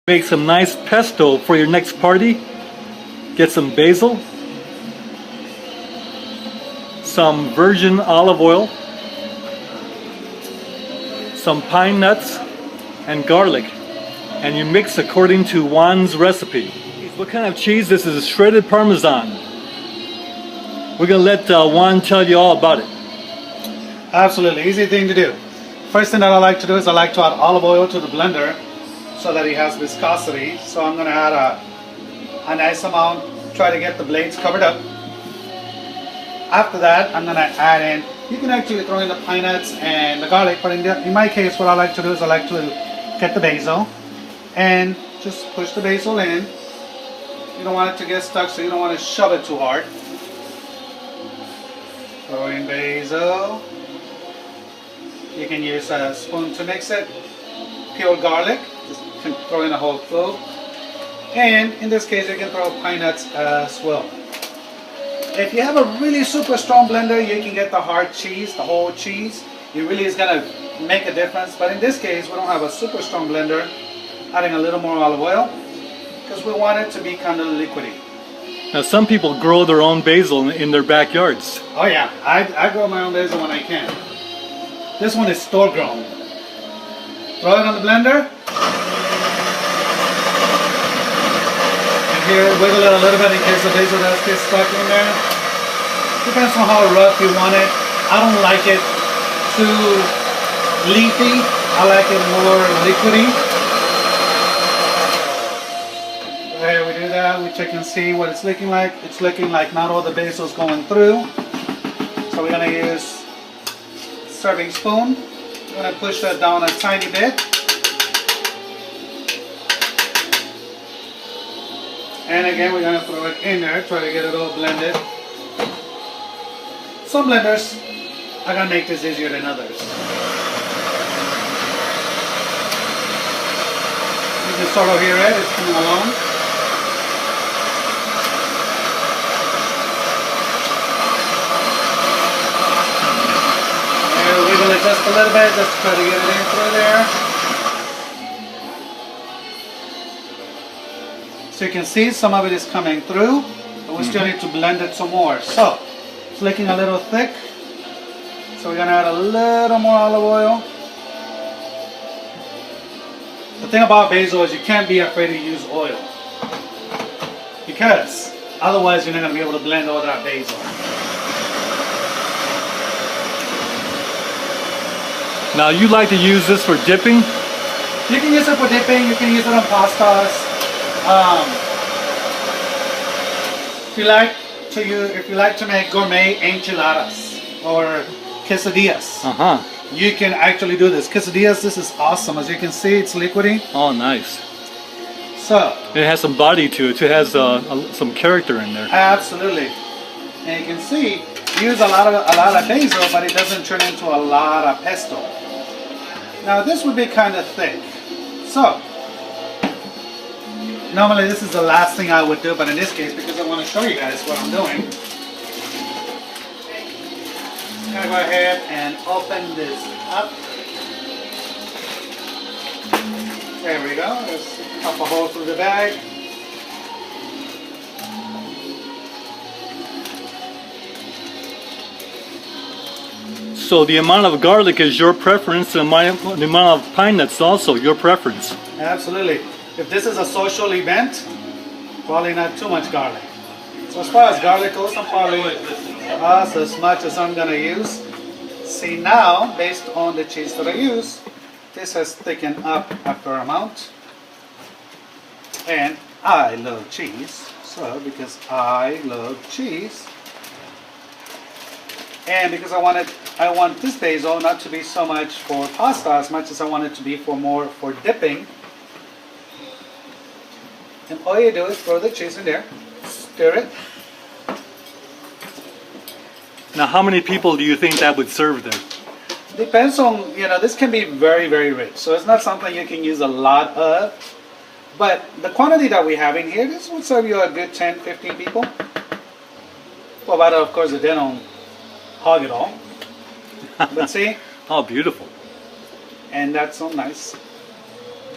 Make some nice pesto for your next party. Get some basil, some virgin olive oil, some pine nuts, and garlic. And you mix according to Juan's recipe. What kind of cheese? This is shredded Parmesan. We're going to let Juan tell you all about it. Absolutely, easy thing to do. First thing that I like to do is I like to add olive oil to the blender so that it has viscosity. So I'm going to add a nice amount, try to get the blades covered up. After that, I'm going to add in, you can actually throw in the pine nuts and the garlic, but in my case, what I like to do is I like to get the basil and just push the basil in. You don't want it to get stuck, so you don't want to shove it too hard. Throw in basil. You can use a spoon to mix it. Peeled garlic, just can throw in a whole clove. And in this case, you can throw pine nuts as well. If you have a really super strong blender, you can get the hard cheese, the whole cheese. It really is going to make a difference. But in this case, we don't have a super strong blender. Adding a little more olive oil because we want it to be kind of liquidy. Now some people grow their own basil in their backyards. Oh yeah, I grow my own basil when I can. This one is store grown. Throw it on the blender. And here, wiggle it a little bit in case the basil does get stuck in there. Depends on how rough you want it. I don't like it too leafy. I like it more liquidy. There we do that. We check and see what it's looking like. It's looking like not all the basil's going through. So we're going to use a serving spoon. We're going to push that down a tiny bit. And again, we're going to throw it in there, try to get it all blended. Some blenders are going to make this easier than others. You can sort of hear it, it's coming along. Wiggle it just a little bit, just to try to get it in through there. So you can see some of it is coming through, but we still need to blend it some more. So it's looking a little thick, so we're going to add a little more olive oil. The thing about basil is you can't be afraid to use oil, because otherwise you're not going to be able to blend all that basil. Now you like to use this for dipping? You can use it for dipping, you can use it on pastas. If you like to make gourmet enchiladas or quesadillas, you can actually do this. Quesadillas, this is awesome. As you can see, it's liquidy. Oh, nice. So it has some body to it. It has some character in there. Absolutely. And you can see, you use a lot of basil, but it doesn't turn into a lot of pesto. Now this would be kind of thick. So normally this is the last thing I would do, but in this case, because I want to show you guys what I'm doing, I'm going to go ahead and open this up. There we go. Just pop a hole through the bag. So the amount of garlic is your preference, and the amount of pine nuts also your preference. Absolutely. If this is a social event, probably not too much garlic. So as far as garlic goes, I'm probably as much as I'm going to use. See now, based on the cheese that I use, this has thickened up a fair amount. And I love cheese, so because I love cheese, and because I want this basil not to be so much for pasta as much as I want it to be more for dipping. And all you do is throw the cheese in there, stir it. Now how many people do you think that would serve there? Depends on, this can be very, very rich. So it's not something you can use a lot of. But the quantity that we have in here, this would serve you a good 10, 15 people. Well, but of course, they don't hog it all. But see? Oh, beautiful. And that's so nice.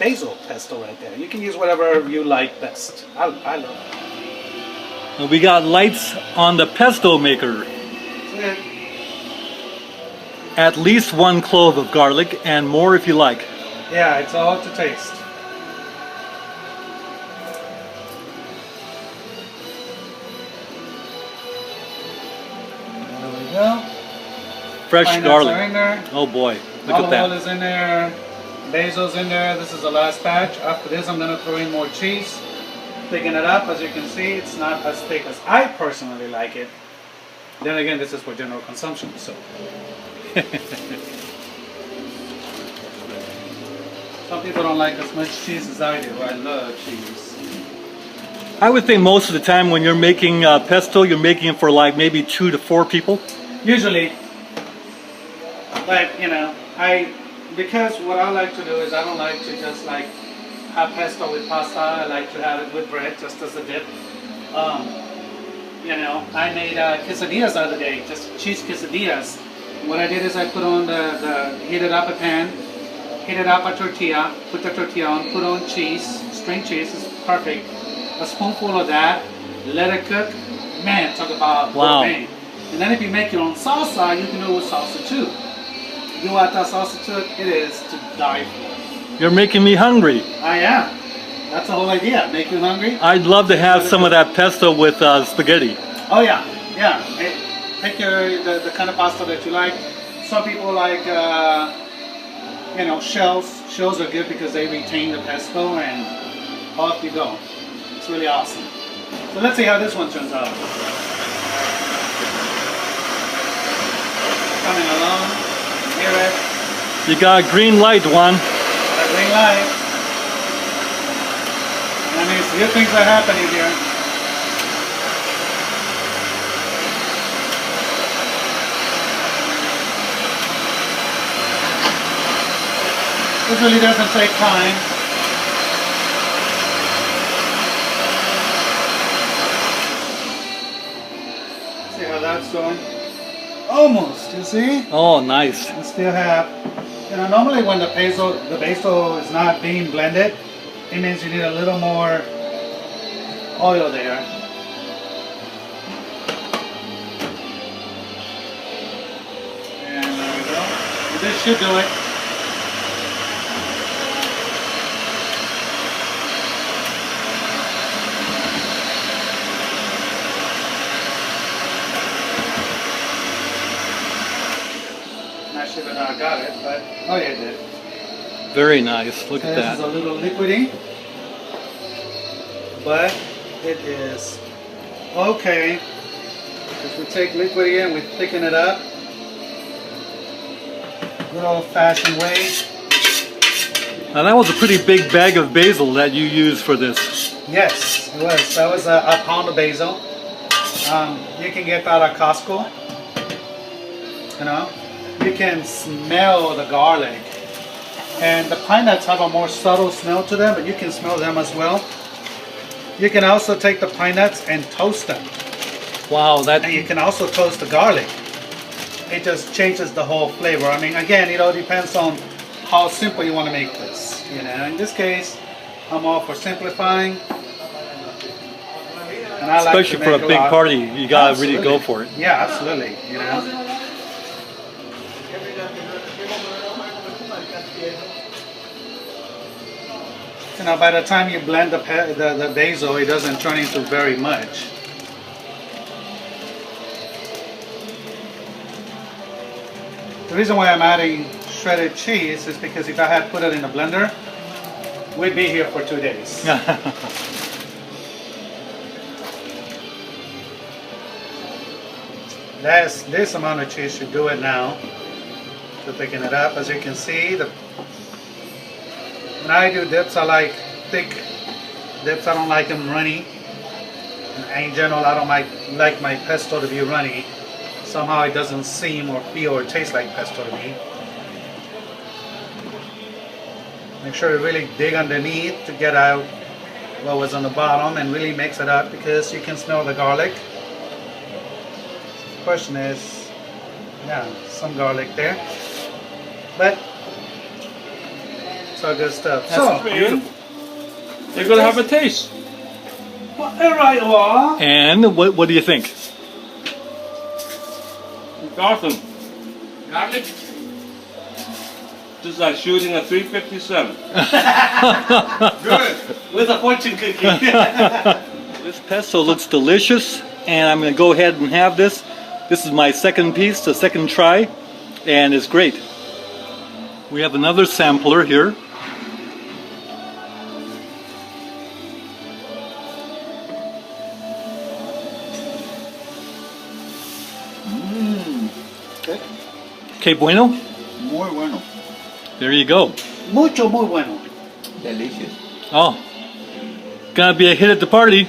basil pesto right there. You can use whatever you like best. I love it. And we got lights on the pesto maker. Yeah. At least 1 clove of garlic and more if you like. Yeah, it's all to taste. There we go. Fresh Pine nuts garlic. are in there. Oh boy, look Olive at oil that. is in there. Basil's in there. This is the last batch. After this, I'm going to throw in more cheese. Thicken it up. As you can see, it's not as thick as I personally like it. Then again, this is for general consumption, so. Some people don't like as much cheese as I do. I love cheese. I would think most of the time when you're making pesto, you're making it for like maybe 2 to 4 people. Usually, but you know, because what I like to do is I don't like to just like have pesto with pasta. I like to have it with bread, just as a dip. You know, I made quesadillas the other day, just cheese quesadillas. What I did is I put on heated up a pan, heated up a tortilla, put the tortilla on, put on cheese, string cheese is perfect. A spoonful of that, let it cook. Man, talk about wow. propane. And then if you make your own salsa, you can do it with salsa too. You add that salsa to it, it is to die for. You're making me hungry. I am. That's the whole idea. Make you hungry. I'd love to have some of that pesto with spaghetti. Oh yeah, yeah. Pick the kind of pasta that you like. Some people like, you know, shells. Shells are good because they retain the pesto, and off you go. It's really awesome. So let's see how this one turns out. Coming along, hear it. You got a green light, Juan. A green light. That means good things are happening here. This really doesn't take time. See how that's going? Almost, you see? Oh, nice. We still have, you know, normally when the basil is not being blended, it means you need a little more oil there. And there we go. And this should do it. Not sure that I got it, but oh yeah, it did. Very nice. Look at This that. is a little liquidy, but it is okay. If we take liquidy and we thicken it up, good old-fashioned way. Now that was a pretty big bag of basil that you used for this. Yes, it was. That was a pound of basil. You can get that at Costco. You know, you can smell the garlic. And the pine nuts have a more subtle smell to them, but you can smell them as well. You can also take the pine nuts and toast them. Wow, that And you can also toast the garlic. It just changes the whole flavor. I mean, again, it all depends on how simple you want to make this. You know, in this case, I'm all for simplifying. And I like especially to for a make big lot. party, you gotta really Absolutely. go for it. Yeah, absolutely. You know. You know, by the time you blend the basil, it doesn't turn into very much. The reason why I'm adding shredded cheese is because if I had put it in a blender, we'd be here for 2 days. This amount of cheese should do it now. To thicken it up, as you can see, when I do dips, I like thick dips. I don't like them runny. And in general, I don't like my pesto to be runny. Somehow it doesn't seem or feel or taste like pesto to me. Make sure to really dig underneath to get out what was on the bottom and really mix it up because you can smell the garlic. The question is, yeah, some garlic there. But So good stuff. That's So, beautiful. You're gonna have a taste. all right, well, And what do you think? It's awesome. Garlic. Just like shooting a 357. good. With a fortune cookie. This pesto looks delicious, and I'm going to go ahead and have this. This is my second piece, the second try, and it's great. We have another sampler here. Okay, bueno. Muy bueno. There you go. Mucho, muy bueno. Delicious. Oh, gonna be a hit at the party.